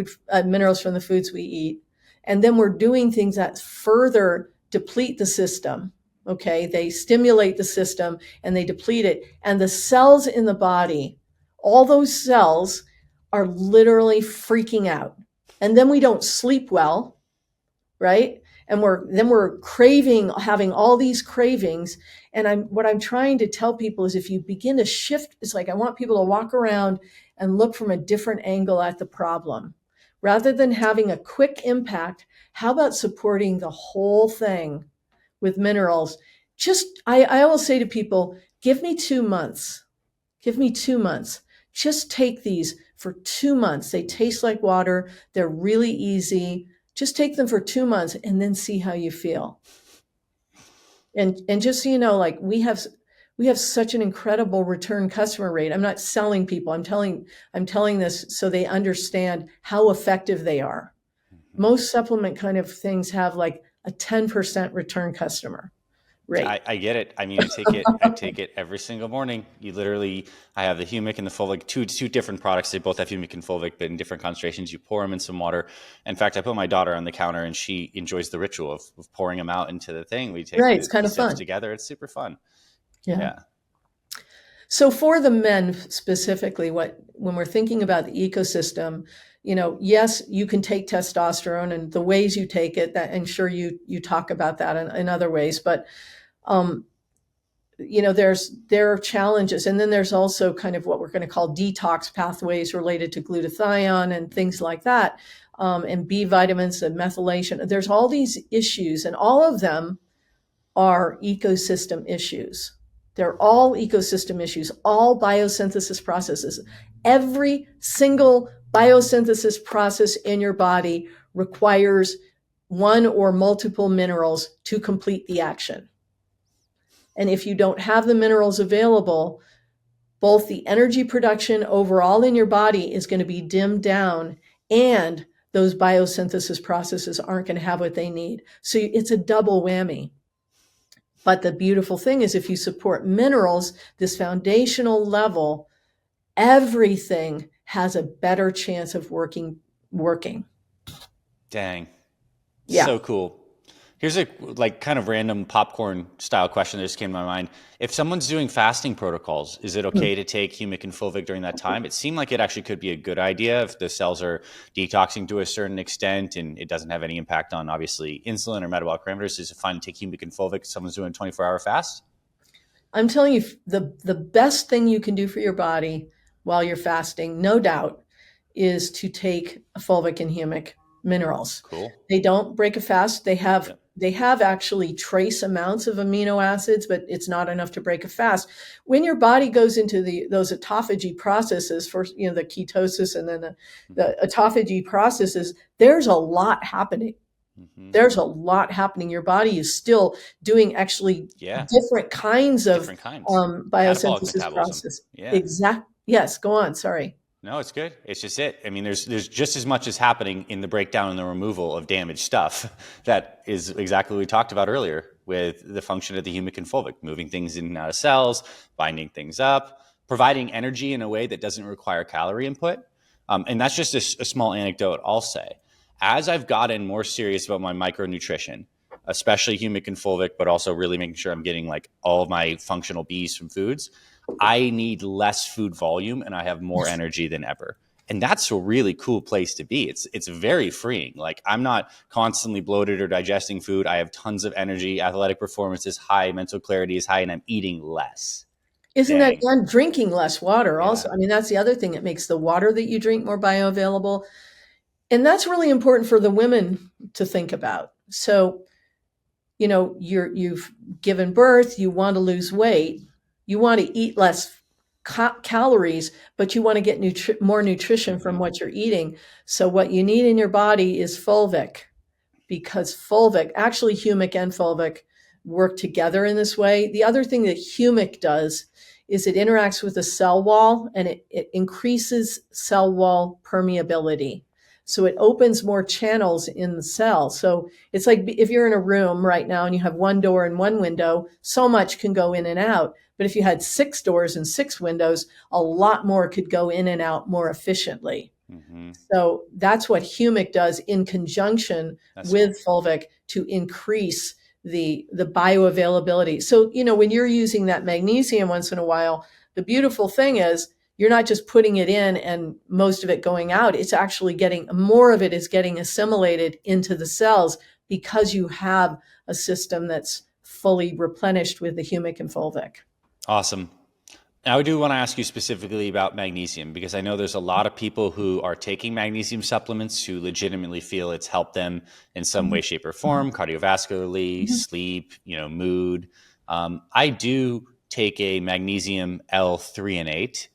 minerals from the foods we eat. And then we're doing things that further deplete the system. Okay. They stimulate the system and they deplete it. And the cells in the body, all those cells are literally freaking out. And then we don't sleep well, right? And we're craving, having all these cravings. And what I'm trying to tell people is, if you begin to shift, it's like I want people to walk around and look from a different angle at the problem. Rather than having a quick impact, how about supporting the whole thing with minerals? I always say to people, give me 2 months. Give me 2 months. Just take these for 2 months. They taste like water. They're really easy. Just take them for 2 months and then see how you feel. And just so you know, like we have such an incredible return customer rate. I'm not selling people. I'm telling this so they understand how effective they are. Most supplement kind of things have like a 10% return customer rate. I get it. I mean, I take it every single morning. I have the Humic and the Fulvic, two different products. They both have Humic and Fulvic, but in different concentrations. You pour them in some water. In fact, I put my daughter on the counter, and she enjoys the ritual of pouring them out into the thing. We take it's kind of fun together. It's super fun. Yeah. So for the men specifically, when we're thinking about the ecosystem, yes, you can take testosterone, and the ways you take it, that, and sure, you talk about that in other ways, but there are challenges. And then there's also kind of what we're going to call detox pathways related to glutathione and things like that, and B vitamins and methylation. There's all these issues, and all of them are ecosystem issues. They're all ecosystem issues, all biosynthesis processes. Every single biosynthesis process in your body requires one or multiple minerals to complete the action. And if you don't have the minerals available, both the energy production overall in your body is going to be dimmed down, and those biosynthesis processes aren't going to have what they need. So it's a double whammy. But the beautiful thing is, if you support minerals, this foundational level, everything has a better chance of working. Dang. Yeah. So cool. Here's a kind of random popcorn style question that just came to my mind. If someone's doing fasting protocols, is it okay to take Humic and Fulvic during that time? It seemed like it actually could be a good idea if the cells are detoxing to a certain extent and it doesn't have any impact on obviously insulin or metabolic parameters. Is it fine to take Humic and Fulvic if someone's doing a 24-hour fast? I'm telling you, the best thing you can do for your body while you're fasting, no doubt, is to take Fulvic and Humic minerals. Cool. They don't break a fast. They have actually trace amounts of amino acids, but it's not enough to break a fast. When your body goes into those autophagy processes, first, the ketosis and then the autophagy processes, there's a lot happening. Mm-hmm. There's a lot happening. Your body is still doing actually different kinds of biosynthesis process. Yeah. Exactly. Yes. Go on. Sorry. No, it's good. It's just it. I mean, there's just as much as happening in the breakdown and the removal of damaged stuff. That is exactly what we talked about earlier with the function of the Humic and Fulvic, moving things in and out of cells, binding things up, providing energy in a way that doesn't require calorie input. And that's just a small anecdote I'll say. As I've gotten more serious about my micronutrition, especially Humic and Fulvic, but also really making sure I'm getting like all of my functional Bs from foods, I need less food volume and I have more energy than ever. And that's a really cool place to be. It's very freeing. Like, I'm not constantly bloated or digesting food. I have tons of energy. Athletic performance is high. Mental clarity is high, and I'm eating less. Isn't that, and drinking less water also? I mean, that's the other thing. It makes the water that you drink more bioavailable. And that's really important for the women to think about. So, you've given birth, you want to lose weight. You want to eat less calories, but you want to get more nutrition from what you're eating. So what you need in your body is Fulvic, because Fulvic, actually Humic and Fulvic, work together in this way. The other thing that Humic does is it interacts with the cell wall, and it increases cell wall permeability. So it opens more channels in the cell. So it's like if you're in a room right now and you have one door and one window, so much can go in and out. But if you had 6 doors and 6 windows, a lot more could go in and out more efficiently. Mm-hmm. So that's what Humic does in conjunction with Fulvic to increase the bioavailability. So, when you're using that magnesium once in a while, the beautiful thing is you're not just putting it in and most of it going out. It's actually more of it is getting assimilated into the cells because you have a system that's fully replenished with the Humic and Fulvic. Awesome. Now, I do want to ask you specifically about magnesium, because I know there's a lot of people who are taking magnesium supplements who legitimately feel it's helped them in some way, shape, or form, cardiovascularly, sleep, mood. I do take a magnesium L-threonate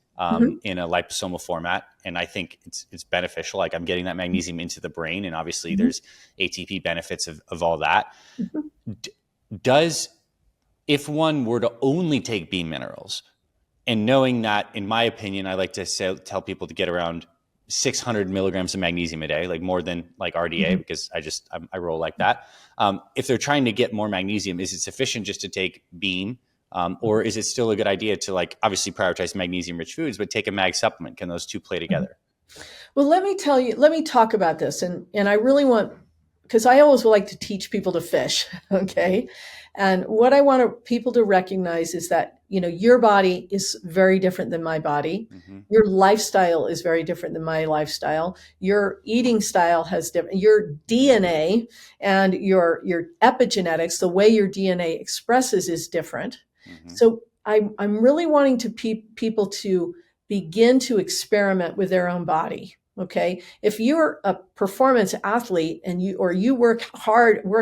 in a liposomal format, and I think it's beneficial. Like, I'm getting that magnesium into the brain, and obviously there's ATP benefits of all that. If one were to only take B minerals, and knowing that, in my opinion, I like to tell people to get around 600 milligrams of magnesium a day, like more than like RDA, because I roll like that. If they're trying to get more magnesium, is it sufficient just to take bean? Or is it still a good idea to obviously prioritize magnesium rich foods, but take a mag supplement? Can those two play together? Well, let me talk about this. And I really want, because I always like to teach people to fish. Okay. And what I want people to recognize is that, your body is very different than my body. Mm-hmm. Your lifestyle is very different than my lifestyle. Your eating style has different, your DNA and your epigenetics, the way your DNA expresses is different. Mm-hmm. So I'm really wanting to people to begin to experiment with their own body. Okay. If you're a performance athlete and you work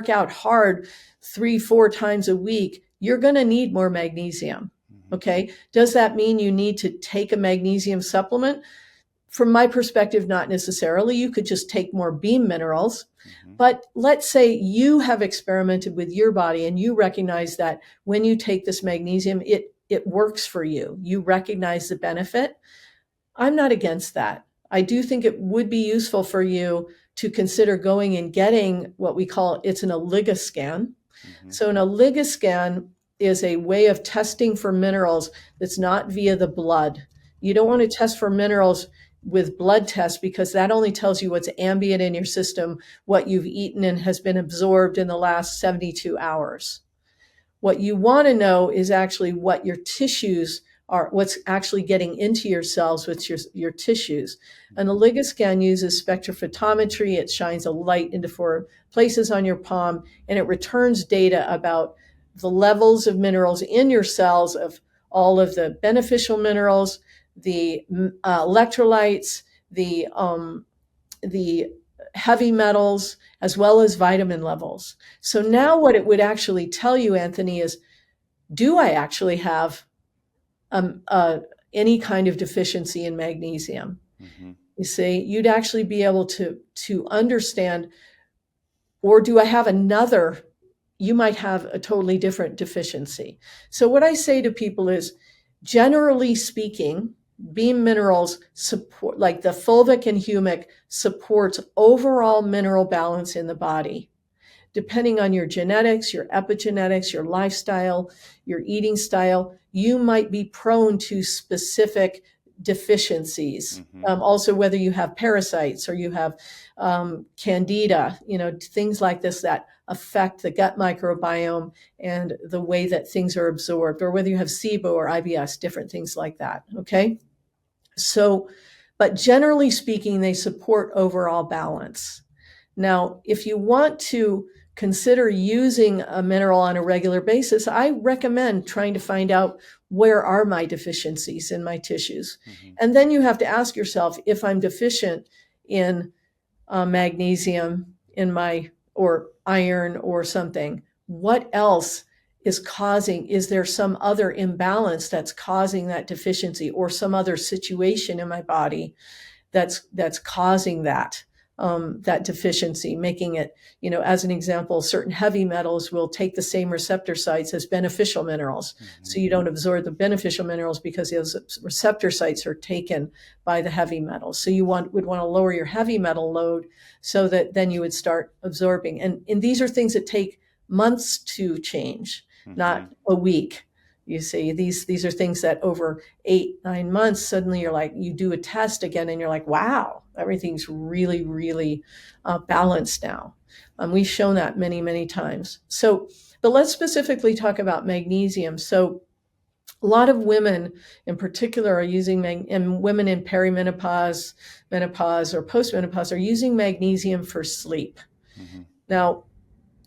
out hard 3-4 times a week, you're going to need more magnesium. Mm-hmm. Okay. Does that mean you need to take a magnesium supplement? From my perspective, not necessarily. You could just take more beam minerals. Mm-hmm. But let's say you have experimented with your body and you recognize that when you take this magnesium, it works for you. You recognize the benefit. I'm not against that. I do think it would be useful for you to consider going and getting what we call, it's an oligoscan. Mm-hmm. So an oligoscan is a way of testing for minerals that's not via the blood. You don't want to test for minerals with blood tests because that only tells you what's ambient in your system, what you've eaten and has been absorbed in the last 72 hours. What you want to know is actually what your tissues are, what's actually getting into your cells with your tissues. An oligoscan uses spectrophotometry. It shines a light into 4 places on your palm, and it returns data about the levels of minerals in your cells, of all of the beneficial minerals, the electrolytes, the heavy metals, as well as vitamin levels. So now what it would actually tell you, Anthony, is, do I actually have any kind of deficiency in magnesium? Mm-hmm. You see, you'd actually be able to understand, or do I have another? You might have a totally different deficiency. So what I say to people is, generally speaking, beam minerals support, like the fulvic and humic, supports overall mineral balance in the body. Depending on your genetics, your epigenetics, your lifestyle, your eating style, you might be prone to specific deficiencies. Mm-hmm. Also, whether you have parasites or you have candida, things like this that affect the gut microbiome and the way that things are absorbed, or whether you have SIBO or IBS, different things like that. Okay. So, but generally speaking, they support overall balance. Now, if you want to consider using a mineral on a regular basis, I recommend trying to find out, where are my deficiencies in my tissues? Mm-hmm. And then you have to ask yourself, if I'm deficient in magnesium or iron or something, what else is there some other imbalance that's causing that deficiency, or some other situation in my body that's causing that deficiency, making it, as an example, certain heavy metals will take the same receptor sites as beneficial minerals. Mm-hmm. So you don't absorb the beneficial minerals because those receptor sites are taken by the heavy metals. So you would want to lower your heavy metal load so that then you would start absorbing. And these are things that take months to change, Mm-hmm. not a week. You see, these are things that over 8-9 months, suddenly you do a test again and you're like, wow, everything's really, really balanced now. We've shown that many, many times. So, but let's specifically talk about magnesium. So a lot of women in particular are using, and women in perimenopause, menopause, or postmenopause are using magnesium for sleep. Mm-hmm. Now,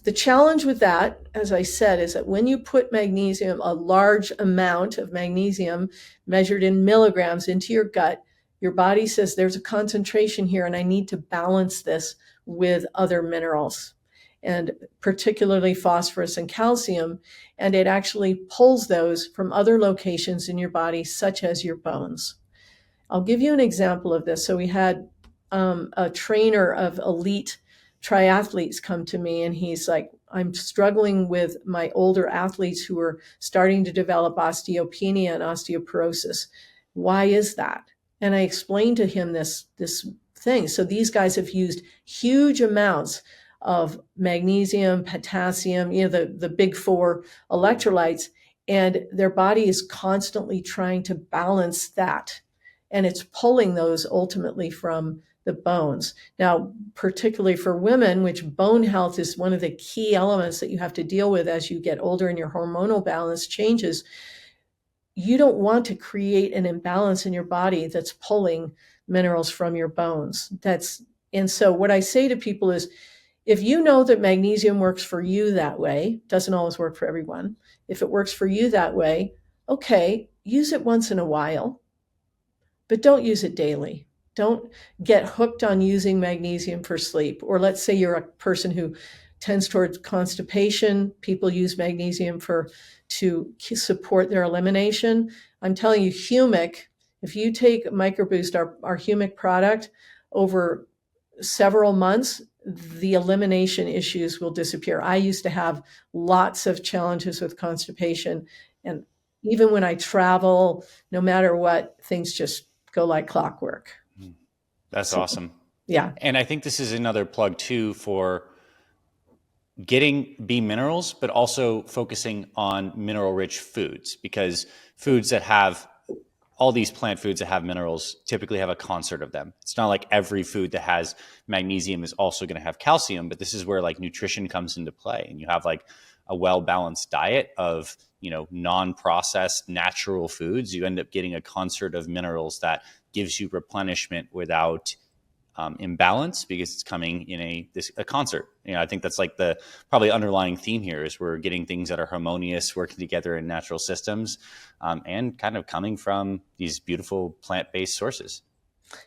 the challenge with that, as I said, is that when you put magnesium, a large amount of magnesium measured in milligrams, into your gut, your body says there's a concentration here and I need to balance this with other minerals, and particularly phosphorus and calcium. And it actually pulls those from other locations in your body, such as your bones. I'll give you an example of this. So we had a trainer of elite triathletes come to me, and he's like, I'm struggling with my older athletes who are starting to develop osteopenia and osteoporosis. Why is that? And I explained to him this thing. So these guys have used huge amounts of magnesium, potassium, the big 4 electrolytes, and their body is constantly trying to balance that. And it's pulling those ultimately from the bones. Now, particularly for women, which bone health is one of the key elements that you have to deal with as you get older and your hormonal balance changes, you don't want to create an imbalance in your body that's pulling minerals from your bones. And so what I say to people is, if you know that magnesium works for you that way, doesn't always work for everyone. if it works for you that way, okay, use it once in a while, but don't use it daily. Don't get hooked on using magnesium for sleep. Or let's say you're a person who tends towards constipation. People use magnesium to support their elimination. I'm telling you, Humic, if you take MicroBoost, our Humic product, over several months, the elimination issues will disappear. I used to have lots of challenges with constipation. And even when I travel, no matter what, things just go like clockwork. That's awesome. Yeah. And I think this is another plug too for getting B minerals, but also focusing on mineral rich foods, because foods that have all these plant foods that have minerals typically have a concert of them. It's not like every food that has magnesium is also going to have calcium, but this is where like nutrition comes into play, and you have like a well-balanced diet of, non-processed natural foods. You end up getting a concert of minerals that gives you replenishment without imbalance, because it's coming in a concert. I think that's like the probably underlying theme here is we're getting things that are harmonious, working together in natural systems, and kind of coming from these beautiful plant-based sources.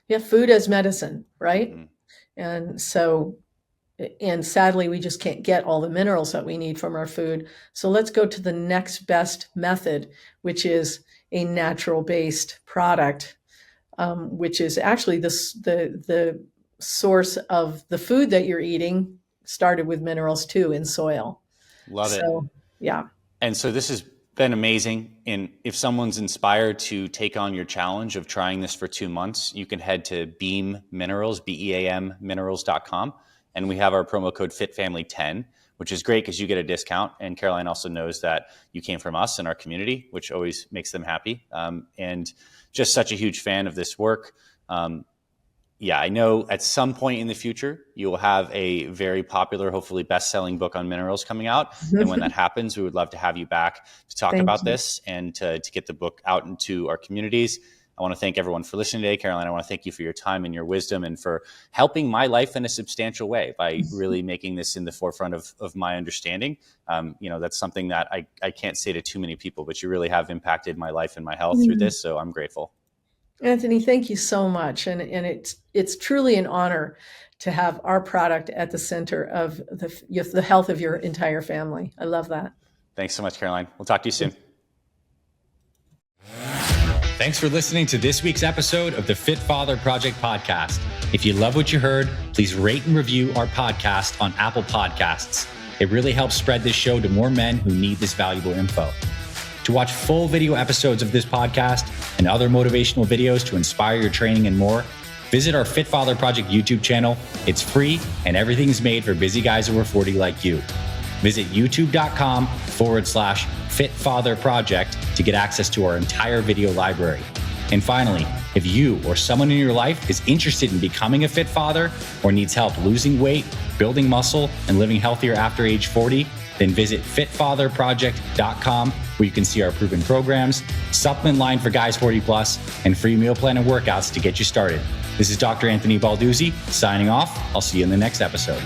Yeah, food as medicine, right? Mm-hmm. And sadly, we just can't get all the minerals that we need from our food. So let's go to the next best method, which is a natural-based product, which is actually the source of the food that you're eating started with minerals too in soil. Love it. Yeah. And so this has been amazing. And if someone's inspired to take on your challenge of trying this for 2 months, you can head to Beam Minerals, BEAM minerals.com. And we have our promo code FitFamily10, which is great because you get a discount. And Caroline also knows that you came from us and our community, which always makes them happy. And just such a huge fan of this work. I know at some point in the future, you will have a very popular, hopefully best-selling book on minerals coming out. And when that happens, we would love to have you back to talk about this and to get the book out into our communities. I want to thank everyone for listening today. Caroline, I want to thank you for your time and your wisdom and for helping my life in a substantial way by really making this in the forefront of my understanding. That's something that I can't say to too many people, but you really have impacted my life and my health through this. So I'm grateful. Anthony, thank you so much. And it's truly an honor to have our product at the center of the health of your entire family. I love that. Thanks so much, Caroline. We'll talk to you soon. Thanks for listening to this week's episode of the Fit Father Project podcast. If you love what you heard, please rate and review our podcast on Apple Podcasts. It really helps spread this show to more men who need this valuable info. To watch full video episodes of this podcast and other motivational videos to inspire your training and more, visit our Fit Father Project YouTube channel. It's free and everything's made for busy guys over 40 like you. Visit youtube.com/Fit Father Project to get access to our entire video library. And finally, if you or someone in your life is interested in becoming a fit father or needs help losing weight, building muscle, and living healthier after age 40, then visit fitfatherproject.com, where you can see our proven programs, supplement line for guys 40 plus, and free meal plan and workouts to get you started. This is Dr. Anthony Balduzzi signing off. I'll see you in the next episode.